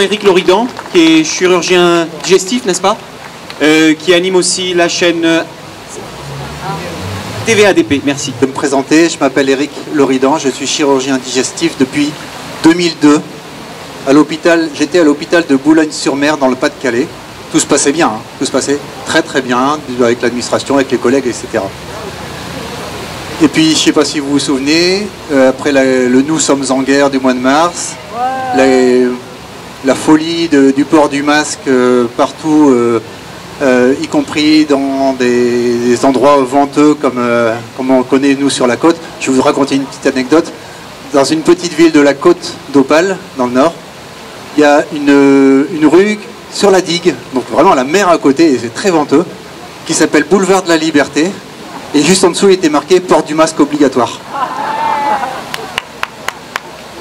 Éric Loridan, qui est chirurgien digestif, n'est-ce pas, qui anime aussi la chaîne TVADP. Merci. De me présenter, je m'appelle Éric Loridan, je suis chirurgien digestif depuis 2002. J'étais à l'hôpital de Boulogne-sur-Mer dans le Pas-de-Calais. Tout se passait bien, tout se passait très très bien avec l'administration, avec les collègues, etc. Et puis, je ne sais pas si vous vous souvenez, après le Nous sommes en guerre du mois de mars, la folie du port du masque partout, y compris dans des endroits venteux comme on connaît nous sur la côte. Je vais vous raconter une petite anecdote. Dans une petite ville de la côte d'Opale, dans le nord, il y a une rue sur la digue, donc vraiment la mer à côté, et c'est très venteux, qui s'appelle Boulevard de la Liberté. Et juste en dessous, il était marqué « Port du masque obligatoire ».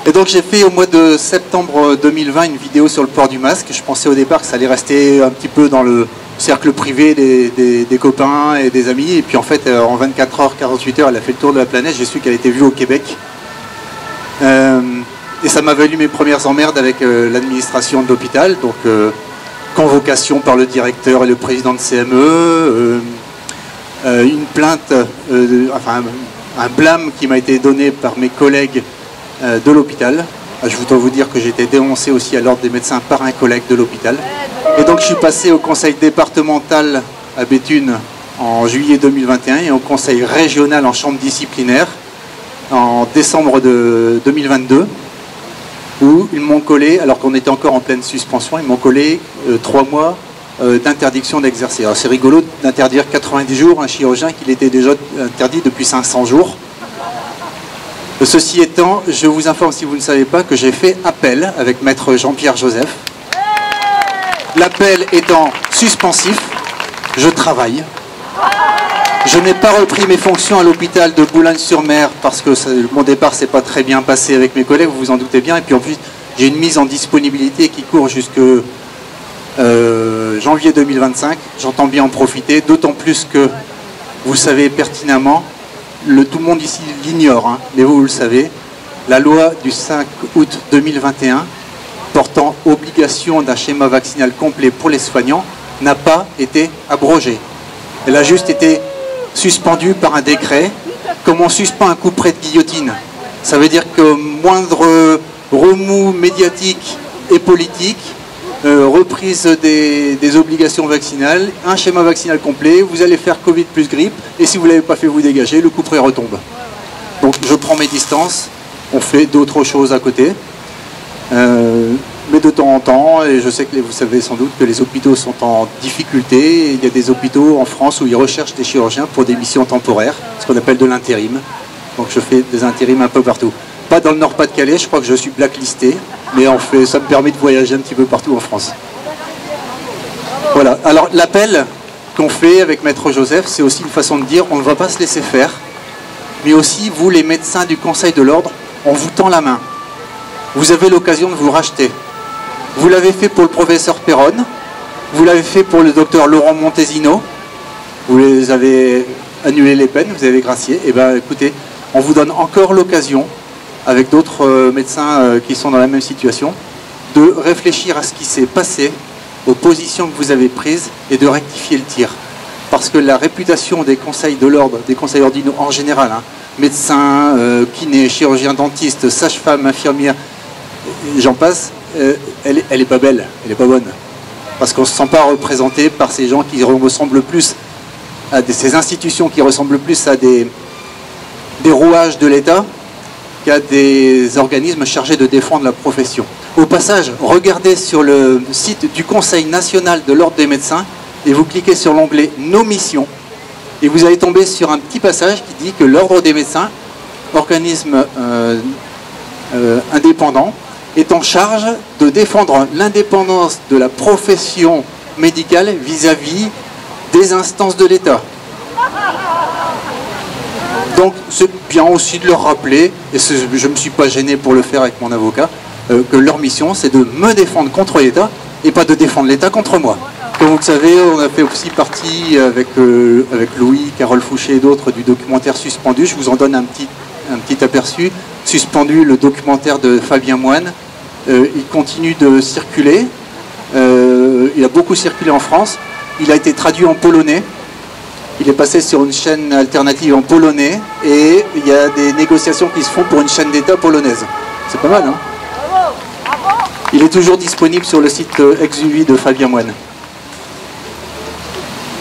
Et donc j'ai fait au mois de septembre 2020 une vidéo sur le port du masque. Je pensais au départ que ça allait rester un petit peu dans le cercle privé des copains et des amis. Et puis en fait, en 24 heures, 48 heures, elle a fait le tour de la planète. J'ai su qu'elle était vue au Québec. Et ça m'a valu mes premières emmerdes avec l'administration de l'hôpital. Donc convocation par le directeur et le président de CME. Une plainte, un blâme qui m'a été donné par mes collègues de l'hôpital. Je voudrais vous dire que j'ai été dénoncé aussi à l'ordre des médecins par un collègue de l'hôpital. Et donc je suis passé au conseil départemental à Béthune en juillet 2021 et au conseil régional en chambre disciplinaire en décembre 2022, où ils m'ont collé, alors qu'on était encore en pleine suspension, ils m'ont collé 3 mois d'interdiction d'exercer. Alors c'est rigolo d'interdire 90 jours un chirurgien qu'il était déjà interdit depuis 500 jours. Ceci étant, je vous informe, si vous ne savez pas, que j'ai fait appel avec maître Jean-Pierre Joseph. L'appel étant suspensif, je travaille. Je n'ai pas repris mes fonctions à l'hôpital de Boulogne-sur-Mer parce que mon départ s'est pas très bien passé avec mes collègues, vous vous en doutez bien. Et puis en plus, j'ai une mise en disponibilité qui court jusque janvier 2025. J'entends bien en profiter, d'autant plus que vous savez pertinemment, tout le monde ici l'ignore, mais vous le savez, la loi du 5 août 2021 portant obligation d'un schéma vaccinal complet pour les soignants n'a pas été abrogée. Elle a juste été suspendue par un décret, comme on suspend un couperet de guillotine. Ça veut dire que moindre remous médiatique et politique, reprise des obligations vaccinales, un schéma vaccinal complet, vous allez faire Covid plus grippe, et si vous ne l'avez pas fait, vous dégagez, le couperet retombe. Donc je prends mes distances, on fait d'autres choses à côté, mais de temps en temps, et je sais que vous savez sans doute que les hôpitaux sont en difficulté, et il y a des hôpitaux en France où ils recherchent des chirurgiens pour des missions temporaires, ce qu'on appelle de l'intérim. Donc je fais des intérims un peu partout. Pas dans le Nord-Pas-de-Calais, je crois que je suis blacklisté, mais ça me permet de voyager un petit peu partout en France. Voilà, alors l'appel qu'on fait avec maître Joseph, c'est aussi une façon de dire on ne va pas se laisser faire, mais aussi vous les médecins du Conseil de l'Ordre, on vous tend la main. Vous avez l'occasion de vous racheter. Vous l'avez fait pour le professeur Perron, vous l'avez fait pour le docteur Laurent Montesino, vous les avez annulé les peines, vous avez gracié, et bien écoutez, on vous donne encore l'occasion avec d'autres médecins qui sont dans la même situation, de réfléchir à ce qui s'est passé, aux positions que vous avez prises et de rectifier le tir. Parce que la réputation des conseils de l'ordre, des conseils ordinaux en général, médecins, kinés, chirurgiens, dentistes, sages-femmes, infirmières, j'en passe, elle est pas belle, elle n'est pas bonne. Parce qu'on ne se sent pas représenté par ces gens qui ressemblent plus à ces institutions qui ressemblent plus à des rouages de l'État qu'à des organismes chargés de défendre la profession. Au passage, regardez sur le site du Conseil national de l'Ordre des médecins et vous cliquez sur l'onglet « Nos missions » et vous allez tomber sur un petit passage qui dit que l'Ordre des médecins, organisme indépendant, est en charge de défendre l'indépendance de la profession médicale vis-à-vis des instances de l'État. Donc c'est bien aussi de leur rappeler, et je ne me suis pas gêné pour le faire avec mon avocat, que leur mission c'est de me défendre contre l'État et pas de défendre l'État contre moi. Comme vous le savez, on a fait aussi partie avec Louis, Carole Fouché et d'autres du documentaire Suspendu. Je vous en donne un petit aperçu. Suspendu, le documentaire de Fabien Moine, Il continue de circuler. Il a beaucoup circulé en France. Il a été traduit en polonais. Il est passé sur une chaîne alternative en polonais. Et il y a des négociations qui se font pour une chaîne d'État polonaise. C'est pas mal, hein? Il est toujours disponible sur le site Exuvie de Fabien Moine.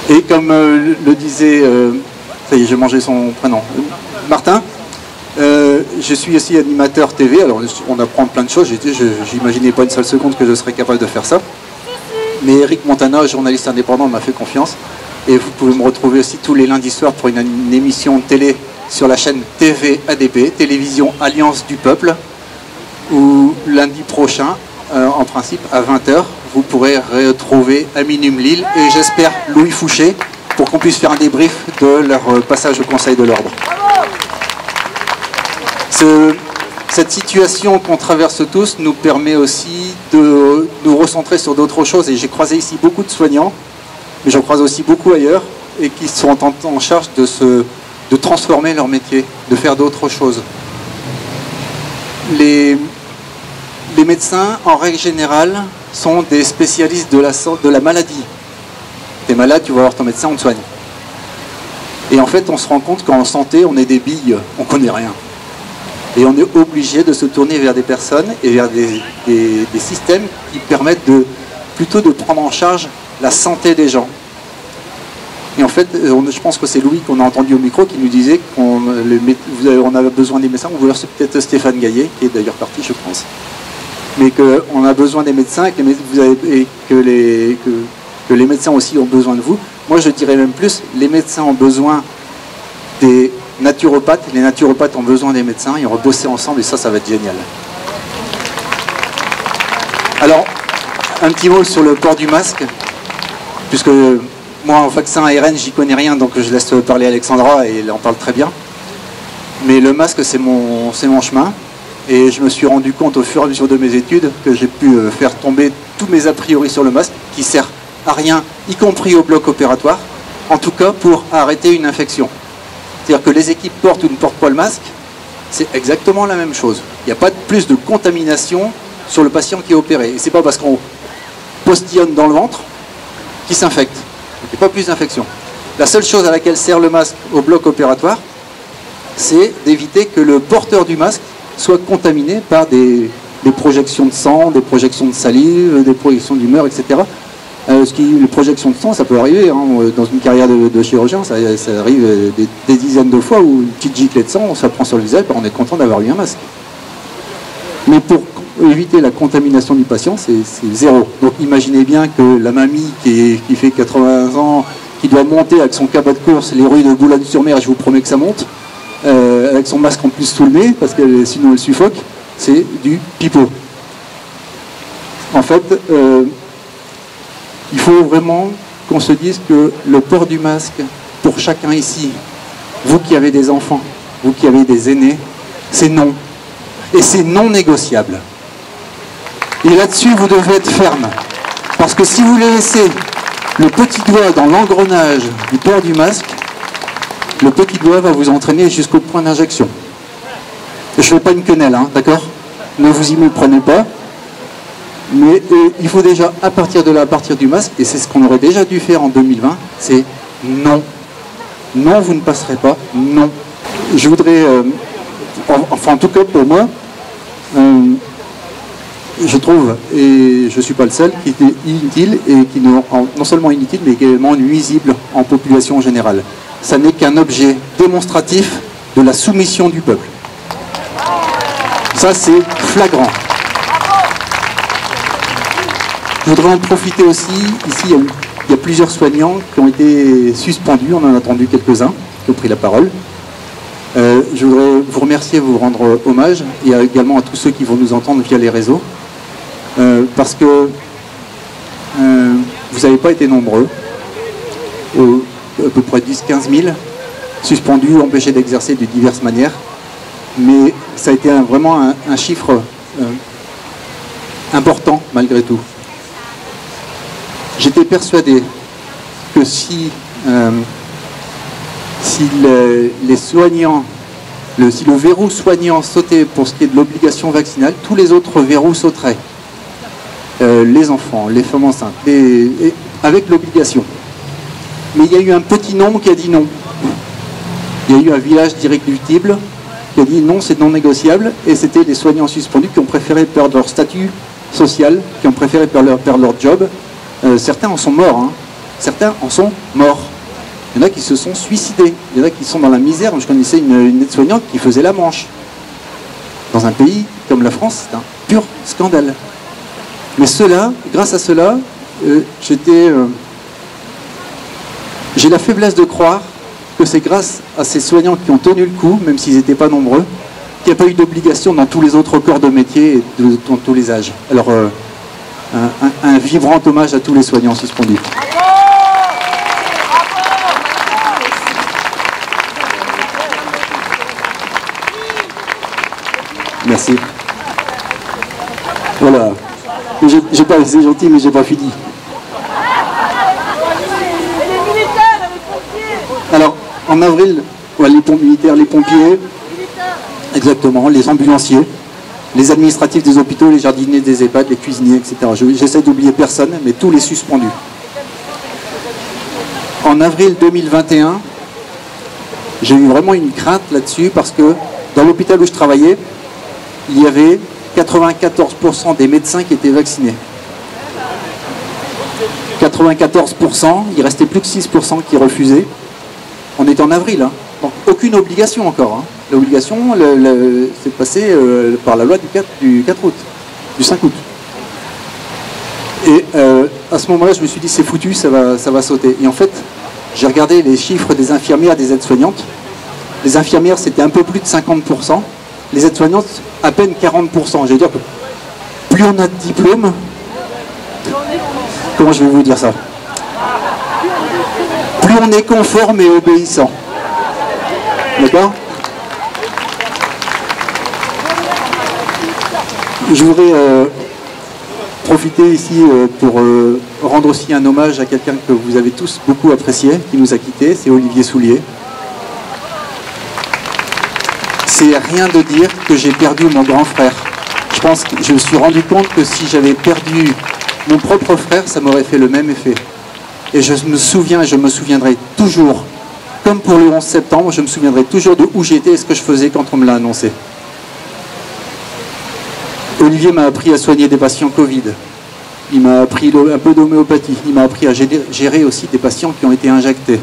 Et comme le disait, ça y est, j'ai mangé son prénom, Martin, je suis aussi animateur TV, alors on apprend plein de choses, j'imaginais pas une seule seconde que je serais capable de faire ça. Mais Eric Montana, journaliste indépendant, m'a fait confiance. Et vous pouvez me retrouver aussi tous les lundis soirs pour une émission de télé sur la chaîne TV ADP, Télévision Alliance du Peuple, où lundi prochain, en principe à 20h, vous pourrez retrouver Aminum Lille et j'espère Louis Fouché pour qu'on puisse faire un débrief de leur passage au Conseil de l'Ordre. Cette situation qu'on traverse tous nous permet aussi de nous recentrer sur d'autres choses et j'ai croisé ici beaucoup de soignants, mais j'en croise aussi beaucoup ailleurs et qui sont en charge de transformer leur métier, de faire d'autres choses. Les médecins, en règle générale, sont des spécialistes de la maladie. T'es malade, tu vas voir ton médecin, on te soigne. Et en fait, on se rend compte qu'en santé, on est des billes, on ne connaît rien. Et on est obligé de se tourner vers des personnes et vers des systèmes qui permettent plutôt de prendre en charge la santé des gens. Et en fait, je pense que c'est Louis qu'on a entendu au micro qui nous disait qu'on avait besoin des médecins, ou alors c'est peut-être Stéphane Gaillet, qui est d'ailleurs parti, je pense. Mais qu'on a besoin des médecins et que les médecins aussi ont besoin de vous. Moi, je dirais même plus, les médecins ont besoin des naturopathes, les naturopathes ont besoin des médecins, et on va bosser ensemble, et ça va être génial. Alors, un petit mot sur le port du masque, puisque moi, en vaccin ARN, j'y connais rien, donc je laisse parler Alexandra, et elle en parle très bien. Mais le masque, c'est mon chemin. Et je me suis rendu compte au fur et à mesure de mes études que j'ai pu faire tomber tous mes a priori sur le masque, qui sert à rien, y compris au bloc opératoire, en tout cas pour arrêter une infection. C'est-à-dire que les équipes portent ou ne portent pas le masque, c'est exactement la même chose. Il n'y a pas plus de contamination sur le patient qui est opéré. Et c'est pas parce qu'on postillonne dans le ventre qu'il s'infecte. Il n'y a pas plus d'infection. La seule chose à laquelle sert le masque au bloc opératoire, c'est d'éviter que le porteur du masque soit contaminé par des projections de sang, des projections de salive, des projections d'humeur, etc. Les projections de sang, ça peut arriver, hein, dans une carrière de chirurgien, ça arrive des dizaines de fois où une petite giclée de sang, on se la prend sur le visage, on est content d'avoir eu un masque. Mais pour éviter la contamination du patient, c'est zéro. Donc imaginez bien que la mamie qui fait 80 ans, qui doit monter avec son cabas de course les rues de Boulogne-sur-Mer, je vous promets que ça monte, avec son masque en plus sous le nez, parce que sinon elle suffoque, c'est du pipeau. En fait, il faut vraiment qu'on se dise que le port du masque, pour chacun ici, vous qui avez des enfants, vous qui avez des aînés, c'est non. Et c'est non négociable. Et là-dessus, vous devez être ferme. Parce que si vous laissez le petit doigt dans l'engrenage du port du masque, le petit doigt va vous entraîner jusqu'au point d'injection. Je ne fais pas une quenelle, hein, d'accord? Ne vous y méprenez pas. Mais il faut déjà, à partir de là, à partir du masque, et c'est ce qu'on aurait déjà dû faire en 2020, c'est non. Non, vous ne passerez pas, non. Je voudrais, enfin en tout cas pour moi, je trouve, et je ne suis pas le seul, qui est inutile, et qui non seulement inutile, mais également nuisible en population générale. Ça n'est qu'un objet démonstratif de la soumission du peuple. Ça, c'est flagrant. Je voudrais en profiter aussi, ici il y a plusieurs soignants qui ont été suspendus, on en a entendu quelques-uns qui ont pris la parole. Je voudrais vous remercier, vous rendre hommage, et également à tous ceux qui vont nous entendre via les réseaux, parce que vous n'avez pas été nombreux, à peu près 10-15 000, suspendus, empêchés d'exercer de diverses manières, mais ça a été vraiment un chiffre important malgré tout. J'étais persuadé que si les soignants Si le verrou soignant sautait pour ce qui est de l'obligation vaccinale, tous les autres verrous sauteraient. Les enfants, les femmes enceintes, avec l'obligation. Mais il y a eu un petit nombre qui a dit non. Il y a eu un village d'irréductibles qui a dit non, c'est non négociable, et c'était les soignants suspendus qui ont préféré perdre leur statut social, qui ont préféré perdre leur job. Certains en sont morts, hein. Certains en sont morts. Il y en a qui se sont suicidés, il y en a qui sont dans la misère. Je connaissais une aide-soignante qui faisait la manche. Dans un pays comme la France, c'est un pur scandale. Mais cela, grâce à cela, j'ai la faiblesse de croire que c'est grâce à ces soignants qui ont tenu le coup, même s'ils n'étaient pas nombreux, qu'il n'y a pas eu d'obligation dans tous les autres corps de métier et dans tous les âges. Alors, un vibrant hommage à tous les soignants suspendus. Merci. Voilà. J'ai pas, c'est gentil, mais j'ai pas fini. Alors, en avril, ouais, les ponts militaires, les pompiers, exactement, les ambulanciers, les administratifs des hôpitaux, les jardiniers des EHPAD, les cuisiniers, etc. J'essaie d'oublier personne, mais tous les suspendus. En avril 2021, j'ai eu vraiment une crainte là-dessus parce que dans l'hôpital où je travaillais, il y avait 94% des médecins qui étaient vaccinés. 94%, il restait plus que 6% qui refusaient. On est en avril, hein. Donc aucune obligation encore. Hein. L'obligation, c'est passé par la loi du 4 août, du 5 août. Et à ce moment-là, je me suis dit, c'est foutu, ça va sauter. Et en fait, j'ai regardé les chiffres des infirmières, des aides-soignantes. Les infirmières, c'était un peu plus de 50%. Les aides-soignantes, à peine 40%. Je veux dire que plus on a de diplômes, comment je vais vous dire ça? Plus on est conforme et obéissant. D'accord? Je voudrais profiter ici pour rendre aussi un hommage à quelqu'un que vous avez tous beaucoup apprécié, qui nous a quittés, c'est Olivier Soulier. C'est rien de dire que j'ai perdu mon grand frère. Je pense que je me suis rendu compte que si j'avais perdu mon propre frère, ça m'aurait fait le même effet. Et je me souviens, et je me souviendrai toujours, comme pour le 11 septembre, je me souviendrai toujours de où j'étais et ce que je faisais quand on me l'a annoncé. Olivier m'a appris à soigner des patients Covid. Il m'a appris un peu d'homéopathie. Il m'a appris à gérer aussi des patients qui ont été injectés.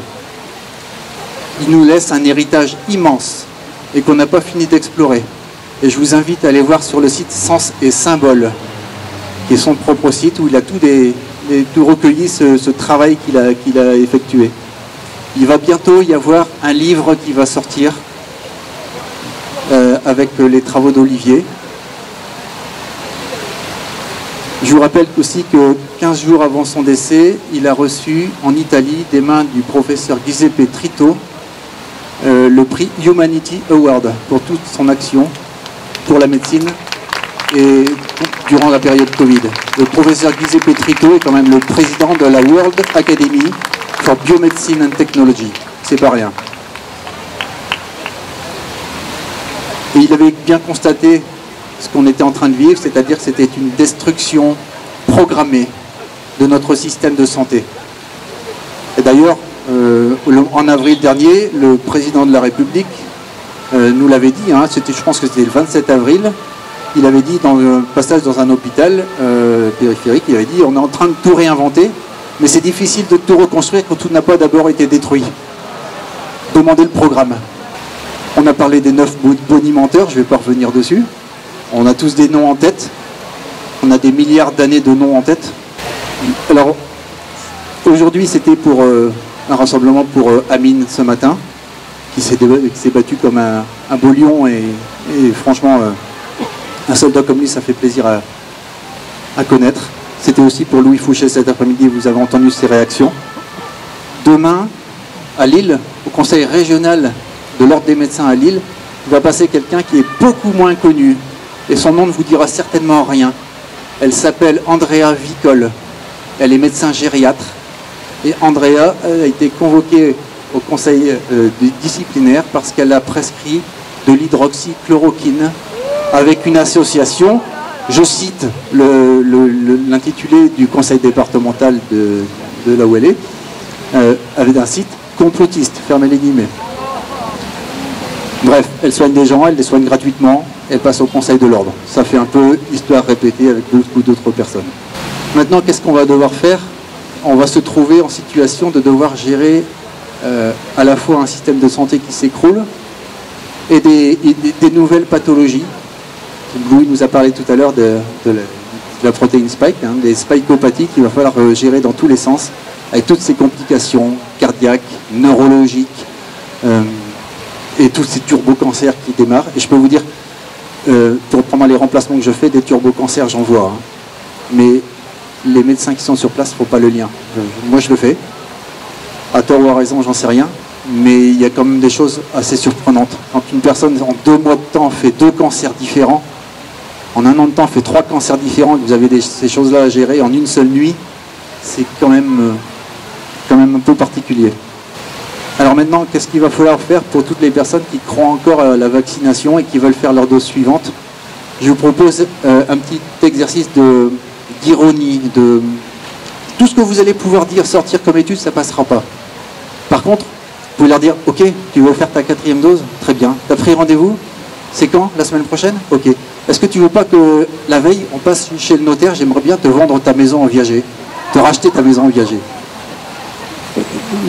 Il nous laisse un héritage immense et qu'on n'a pas fini d'explorer. Et je vous invite à aller voir sur le site Sens et Symboles, qui est son propre site, où il a tout recueilli ce travail qu'il a effectué. Il va bientôt y avoir un livre qui va sortir avec les travaux d'Olivier. Je vous rappelle aussi que 15 jours avant son décès, il a reçu en Italie des mains du professeur Giuseppe Trito le prix Humanity Award pour toute son action pour la médecine et durant la période Covid. Le professeur Giuseppe Trito est quand même le président de la World Academy for Biomedicine and Technology. C'est pas rien. Et il avait bien constaté ce qu'on était en train de vivre, c'est-à-dire que c'était une destruction programmée de notre système de santé. Et d'ailleurs, en avril dernier, le président de la République nous l'avait dit, hein, je pense que c'était le 27 avril, il avait dit dans un passage dans un hôpital périphérique, il avait dit on est en train de tout réinventer, mais c'est difficile de tout reconstruire quand tout n'a pas d'abord été détruit. Demandez le programme. On a parlé des 9 bonimenteurs, je ne vais pas revenir dessus. On a tous des noms en tête. On a des milliards d'années de noms en tête. Alors, aujourd'hui, c'était pour un rassemblement pour Amine ce matin, qui s'est battu comme un beau lion. Et franchement, un soldat comme lui, ça fait plaisir à connaître. C'était aussi pour Louis Fouché cet après-midi, vous avez entendu ses réactions. Demain, à Lille, au conseil régional de l'Ordre des médecins à Lille, il va passer quelqu'un qui est beaucoup moins connu. Et son nom ne vous dira certainement rien. Elle s'appelle Andrea Vicol. Elle est médecin gériatre. Et Andrea a été convoquée au conseil disciplinaire parce qu'elle a prescrit de l'hydroxychloroquine avec une association, je cite l'intitulé du conseil départemental de là où elle est, avec un site complotiste, fermez les guillemets. Bref, elle soigne des gens, elle les soigne gratuitement, elle passe au conseil de l'ordre. Ça fait un peu histoire répétée avec beaucoup d'autres personnes. Maintenant, qu'est-ce qu'on va devoir faire? On va se trouver en situation de devoir gérer à la fois un système de santé qui s'écroule et des nouvelles pathologies. Louis nous a parlé tout à l'heure de la protéine spike, hein, des spikopathies qu'il va falloir gérer dans tous les sens, avec toutes ces complications cardiaques, neurologiques, et tous ces turbocancers qui démarrent. Et je peux vous dire, pour prendre les remplacements que je fais, des turbocancers, j'en vois. Hein. Mais les médecins qui sont sur place ne font pas le lien. Moi, je le fais. À tort ou à raison, j'en sais rien. Mais il y a quand même des choses assez surprenantes. Quand une personne, en 2 mois de temps, fait 2 cancers différents, en 1 an de temps, fait 3 cancers différents, et que vous avez ces choses-là à gérer en une seule nuit, c'est quand même un peu particulier. Alors maintenant, qu'est-ce qu'il va falloir faire pour toutes les personnes qui croient encore à la vaccination et qui veulent faire leur dose suivante? Je vous propose un petit exercice d'ironie, de tout ce que vous allez pouvoir dire, sortir comme étude, ça ne passera pas. Par contre, vous pouvez leur dire, ok, tu veux faire ta 4e dose? Très bien. Tu as pris rendez-vous? C'est quand? La semaine prochaine? Ok. Est-ce que tu veux pas que la veille, on passe chez le notaire, j'aimerais bien te vendre ta maison en viager, te racheter ta maison en viager?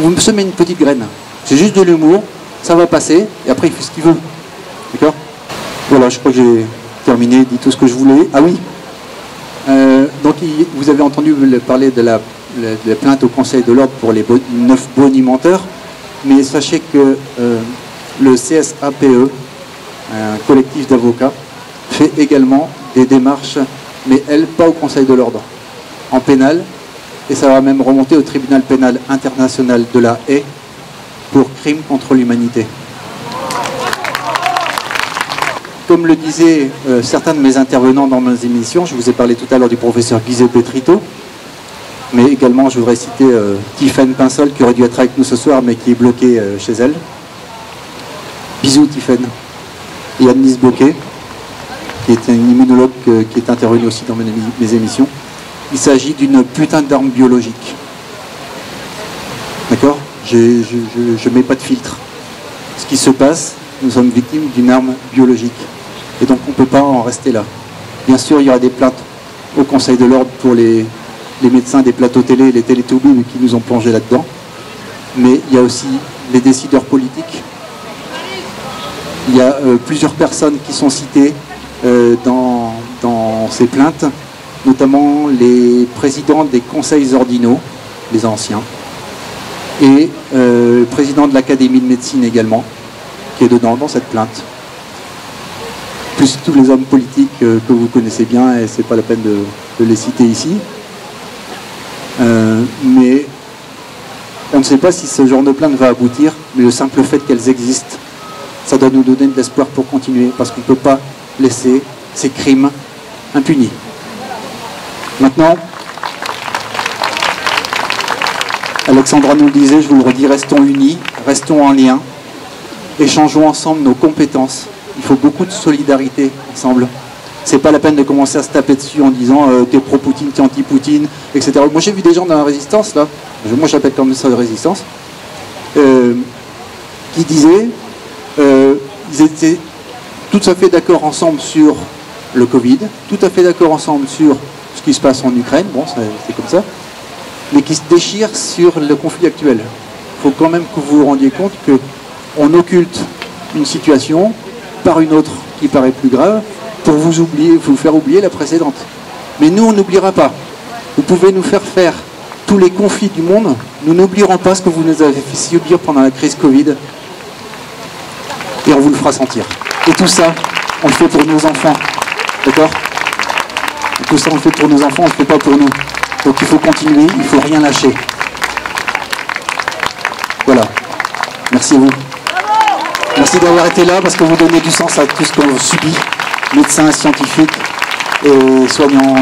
Vous me semez une petite graine. C'est juste de l'humour, ça va passer, et après il fait ce qu'il veut. D'accord? Voilà, je crois que j'ai terminé, dit tout ce que je voulais. Ah oui, donc vous avez entendu parler de la plainte au Conseil de l'ordre pour les 9 bonimenteurs, mais sachez que le CSAPE, un collectif d'avocats, fait également des démarches, mais elle, pas au Conseil de l'ordre, en pénal, et ça va même remonter au tribunal pénal international de la Haye pour crimes contre l'humanité. Comme le disaient certains de mes intervenants dans mes émissions, je vous ai parlé tout à l'heure du professeur Giuseppe Trito, mais également je voudrais citer Tiffaine Pinsol qui aurait dû être avec nous ce soir mais qui est bloquée chez elle. Bisous Tiffaine. Et Annelise Bocquet, qui est une immunologue qui est intervenue aussi dans mes émissions. Il s'agit d'une putain d'arme biologique. D'accord? Je ne mets pas de filtre. Ce qui se passe, nous sommes victimes d'une arme biologique. Et donc on ne peut pas en rester là. Bien sûr, il y aura des plaintes au Conseil de l'ordre pour les médecins des plateaux télé, les télétoubis qui nous ont plongé là-dedans. Mais il y a aussi les décideurs politiques. Il y a plusieurs personnes qui sont citées dans ces plaintes, notamment les présidents des conseils ordinaux, les anciens, et le président de l'Académie de médecine également, qui est dedans dans cette plainte. Plus tous les hommes politiques que vous connaissez bien, et c'est pas la peine de les citer ici. Mais on ne sait pas si ce genre de plainte va aboutir, mais le simple fait qu'elles existent, ça doit nous donner de l'espoir pour continuer, parce qu'on ne peut pas laisser ces crimes impunis. Maintenant, Alexandra nous le disait, je vous le redis, restons unis, restons en lien, échangeons ensemble nos compétences. Il faut beaucoup de solidarité ensemble. C'est pas la peine de commencer à se taper dessus en disant t'es pro-Poutine, t'es anti-Poutine, etc. Moi j'ai vu des gens dans la résistance, là, moi j'appelle comme ça la résistance, qui disaient ils étaient tout à fait d'accord ensemble sur le Covid, tout à fait d'accord ensemble sur ce qui se passe en Ukraine, bon c'est comme ça, mais qui se déchirent sur le conflit actuel. Il faut quand même que vous vous rendiez compte qu'on occulte une situation par une autre qui paraît plus grave pour vous faire oublier la précédente. Mais nous, on n'oubliera pas. Vous pouvez nous faire faire tous les conflits du monde, nous n'oublierons pas ce que vous nous avez fait subir pendant la crise Covid, et on vous le fera sentir. Et tout ça, on le fait pour nos enfants. D'accord? Tout ça, on le fait pour nos enfants, on ne le fait pas pour nous. Donc il faut continuer, il ne faut rien lâcher. Voilà. Merci à vous. Merci d'avoir été là, parce que vous donnez du sens à tout ce qu'on subit, médecins, scientifiques et soignants.